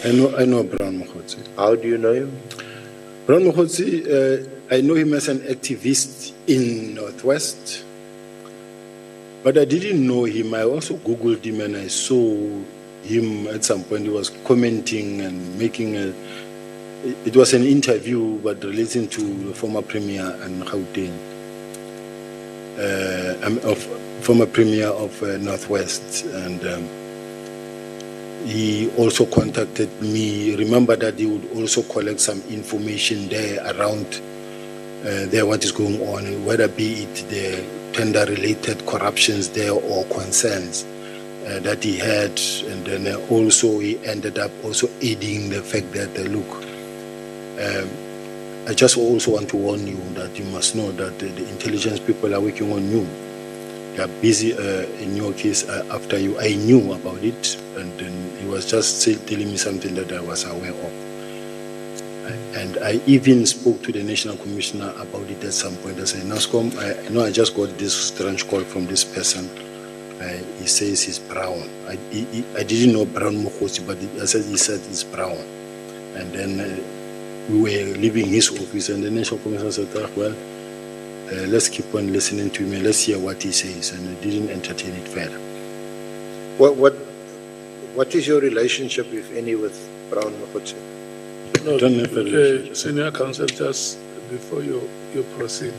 I know Brown Mokgotsi. How do you know him? Brown Mokgotsi, I know him as an activist in Northwest, but I didn't know him. I also Googled him and I saw him at some point. He was commenting and making it was an interview, but relating to the former premier and Gauteng, former premier of Northwest, and he also contacted me. Remember that he would also collect some information there around there, what is going on, whether be it the tender-related corruptions there or concerns that he had, and then also he ended up also aiding the fact that look, I just also want to warn you that you must know that the intelligence people are working on you. They are busy in your case after you. I knew about it, and then he was just telling me something that I was aware of. And I even spoke to the National Commissioner about it at some point. I said, NASCOM, I know I just got this strange call from this person. He says he's Brown. I didn't know Brown Mokgotsi, but he said it's Brown. And then we were leaving his office, and the National Commissioner said, well, let's keep on listening to him and let's hear what he says, and I didn't entertain it further. What is your relationship, if any, with Brown Mokgotsi? No, Senior Counsel, just before you proceed,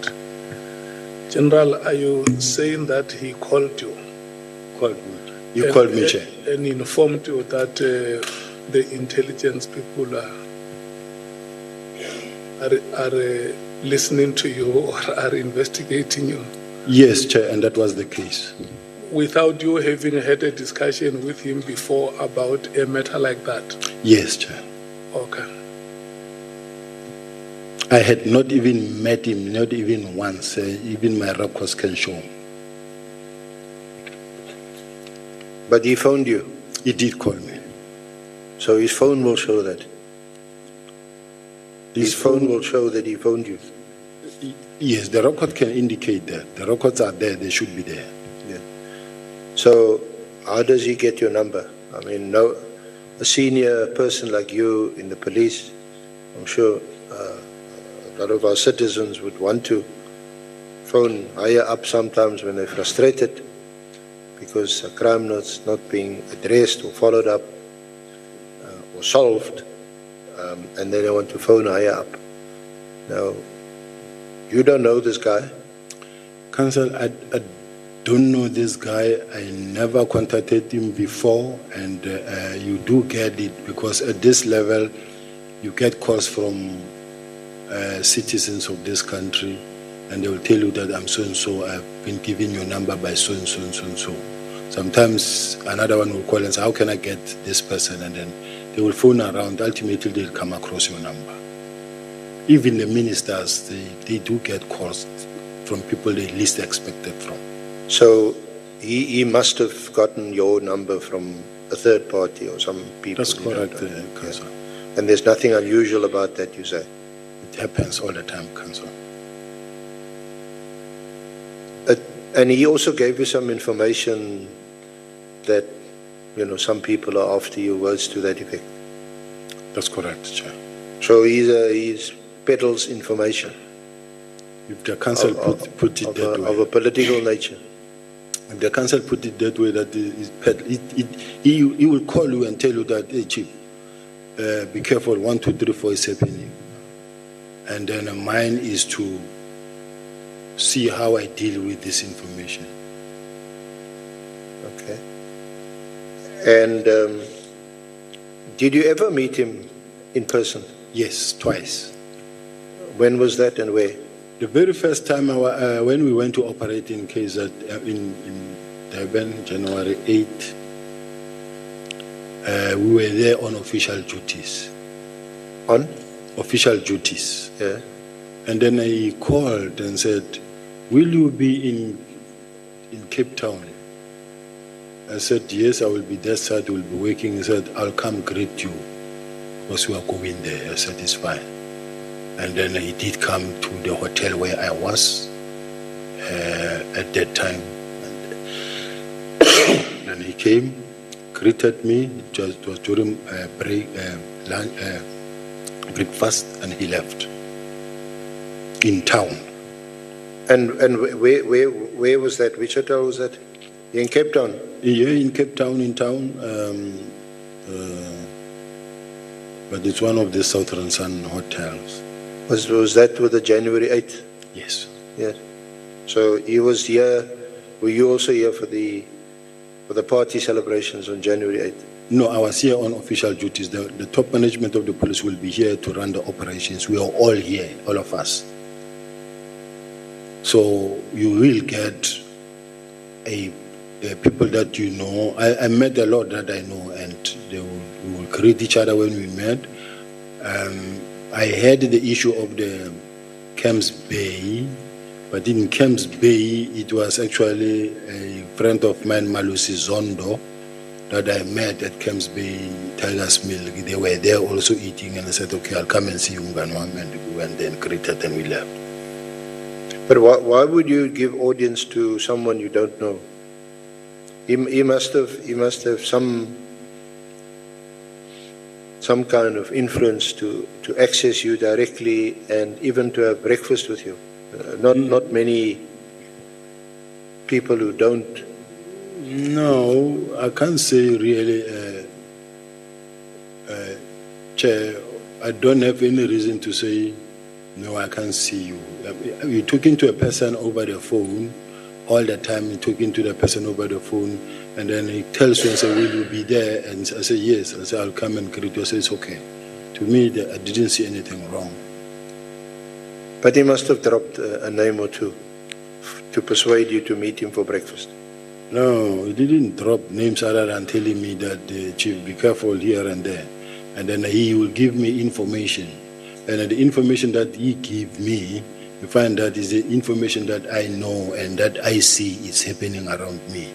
General, are you saying that he called you? Called me. You called me, Chair. And informed you that the intelligence people are listening to you or are investigating you? Yes, Chair, and that was the case. Without you having had a discussion with him before about a matter like that? Yes, Chair. Okay. I had not even met him, not even once. Even my records can show. But he phoned you? He did call me. So his phone will show that? His phone will show that he phoned you? Yes, the record can indicate that. The records are there, they should be there. Yeah. So how does he get your number? I mean, a senior person like you in the police, I'm sure a lot of our citizens would want to phone higher up sometimes when they're frustrated because a crime that's not being addressed or followed up or solved, and then they want to phone higher up. Now, you don't know this guy? Counsel, I don't know this guy. I never contacted him before, and you do get it because at this level, you get calls from citizens of this country, and they will tell you that I'm so and so. I've been given your number by so and so and so and so. Sometimes another one will call and say, "How can I get this person?" And then they will phone around. Ultimately, they'll come across your number. Even the ministers, they do get calls from people they least expected from. So he must have gotten your number from a third party or some people. That's correct, Counsel. Yeah. And there's nothing unusual about that, you say? It happens all the time, Counsel. And he also gave you some information that, you know, some people are after you, words to that effect. That's correct, Chair. So he's peddles information. If the council put it that way. Of a political nature. If the council put it that way, that he will call you and tell you that, hey, Chief, be careful, 1, 2, 3, 4 is happening. And then mine is to see how I deal with this information. Okay. And did you ever meet him in person? Yes, twice. When was that and where? The very first time when we went to operate in KZ in Durban, January 8, we were there on official duties. On? Official duties. Yeah. And then he called and said, "Will you be in Cape Town?" I said, "Yes, I will be there, sir. I will be working." He said, "I'll come greet you because we are going there." I said, "It's fine." And then he did come to the hotel where I was at that time. And then he came, greeted me. It was during breakfast, and he left in town. And where was that? Which hotel was that? In Cape Town? Yeah, in Cape Town, in town. But it's one of the Southern Sun hotels. Was that with the January 8th? Yes. Yes. So he was here. Were you also here for the party celebrations on January 8th? No, I was here on official duties. The top management of the police will be here to run the operations. We are all here, all of us. So you will get people that you know. I met a lot that I know, and we will greet each other when we met. I had the issue of the Camps Bay, but in Camps Bay, it was actually a friend of mine, Malusi Zondo, that I met at Camps Bay, Tiger's Milk. They were there also eating, and I said, okay, I'll come and see you, Nganwam, and we went there and greeted, and we left. But why would you give audience to someone you don't know? He must have some kind of influence to access you directly and even to have breakfast with you. Not many people who don't. No, I can't say really, Chair. I don't have any reason to say, no, I can't see you. You're talking to a person over the phone all the time. You're talking to the person over the phone, and then he tells you and says, will you be there? And I say, yes. I say, I'll come and greet you. I say, it's okay. To me, I didn't see anything wrong. But he must have dropped a name or two to persuade you to meet him for breakfast. No, he didn't drop names other than telling me that, Chief, be careful here and there. And then he will give me information. And the information that he gave me, you find that is the information that I know and that I see is happening around me.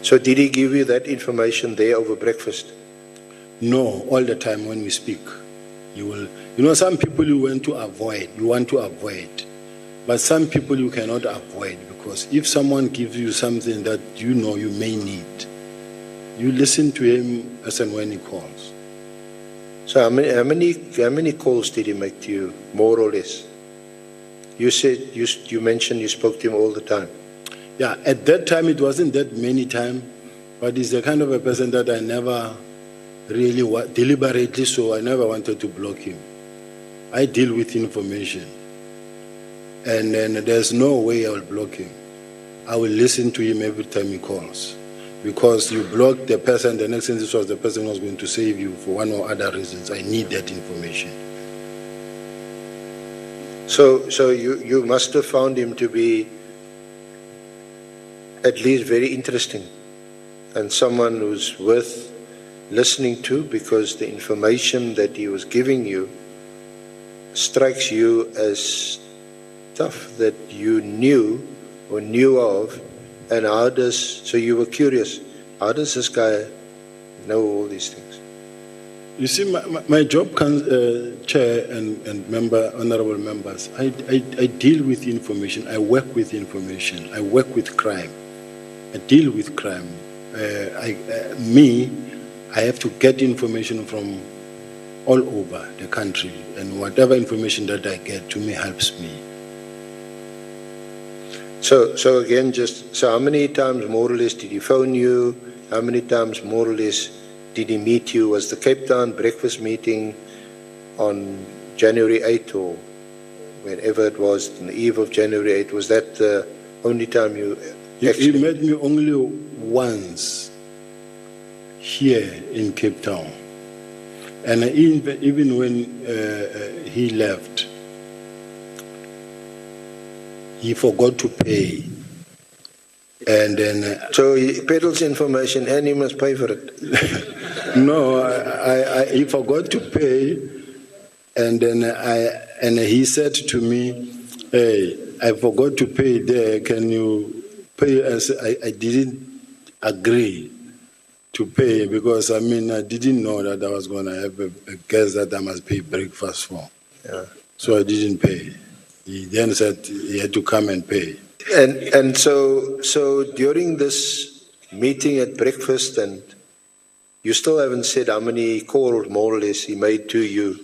So did he give you that information there over breakfast? No, all the time when we speak. Some people you want to avoid, but some people you cannot avoid, because if someone gives you something that you know you may need, you listen to him as and when he calls. So how many calls did he make to you, more or less? You said you mentioned you spoke to him all the time. Yeah, at that time it wasn't that many times, but he's the kind of a person that I never really deliberately, so I never wanted to block him. I deal with information, and then there's no way I will block him. I will listen to him every time he calls, because you block the person, the next instance was the person who was going to save you for one or other reasons. I need that information. So you must have found him to be at least very interesting and someone who's worth listening to, because the information that he was giving you strikes you as stuff that you knew or knew of. And so you were curious, how does this guy know all these things? You see, my job, Chair and honorable members, I deal with information, I work with information, I work with crime, I deal with crime. I have to get information from all over the country, and whatever information that I get, to me, helps me. So again, so how many times more or less did he phone you? How many times more or less did he meet you? Was the Cape Town breakfast meeting on January 8th or whenever it was, on the eve of January 8th, was that the only time you actually... He met me only once here in Cape Town. And even when he left, he forgot to pay. And then... So he peddles information and he must pay for it. No, he forgot to pay. And then he said to me, hey, I forgot to pay there. Can you pay? I didn't agree to pay, because I didn't know that I was going to have a guest that I must pay breakfast for. Yeah. So I didn't pay. He then said he had to come and pay. And so during this meeting at breakfast, and you still haven't said how many calls, more or less, he made to you.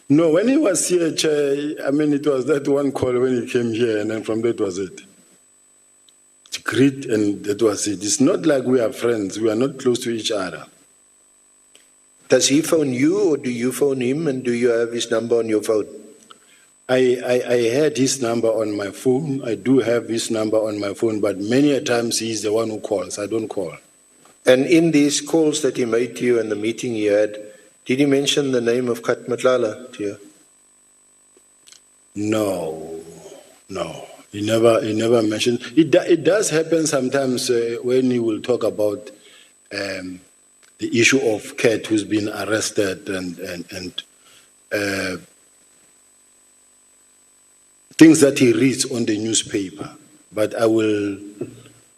No, when he was here, Chair, I mean, it was that one call when he came here, and then from that was it. To greet, and that was it. It's not like we are friends. We are not close to each other. Does he phone you, or do you phone him, and do you have his number on your phone? I had his number on my phone. I do have his number on my phone, but many a times he's the one who calls. I don't call. And in these calls that he made to you and the meeting he had, did he mention the name of Kat Matlala to you? No. He never mentioned. It does happen sometimes when he will talk about the issue of Kat who's been arrested and things that he reads on the newspaper. But I will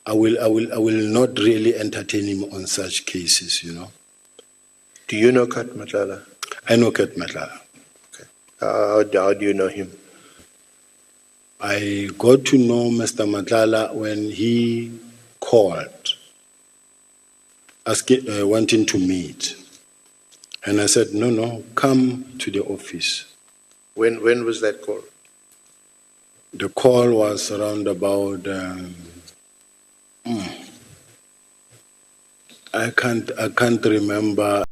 not really entertain him on such cases, you know. Do you know Kat Matlala? I know Kat Matlala. Okay. How do you know him? I got to know Mr. Matlala when he called, wanting to meet. And I said, no, come to the office. When was that call? The call was around about, I can't remember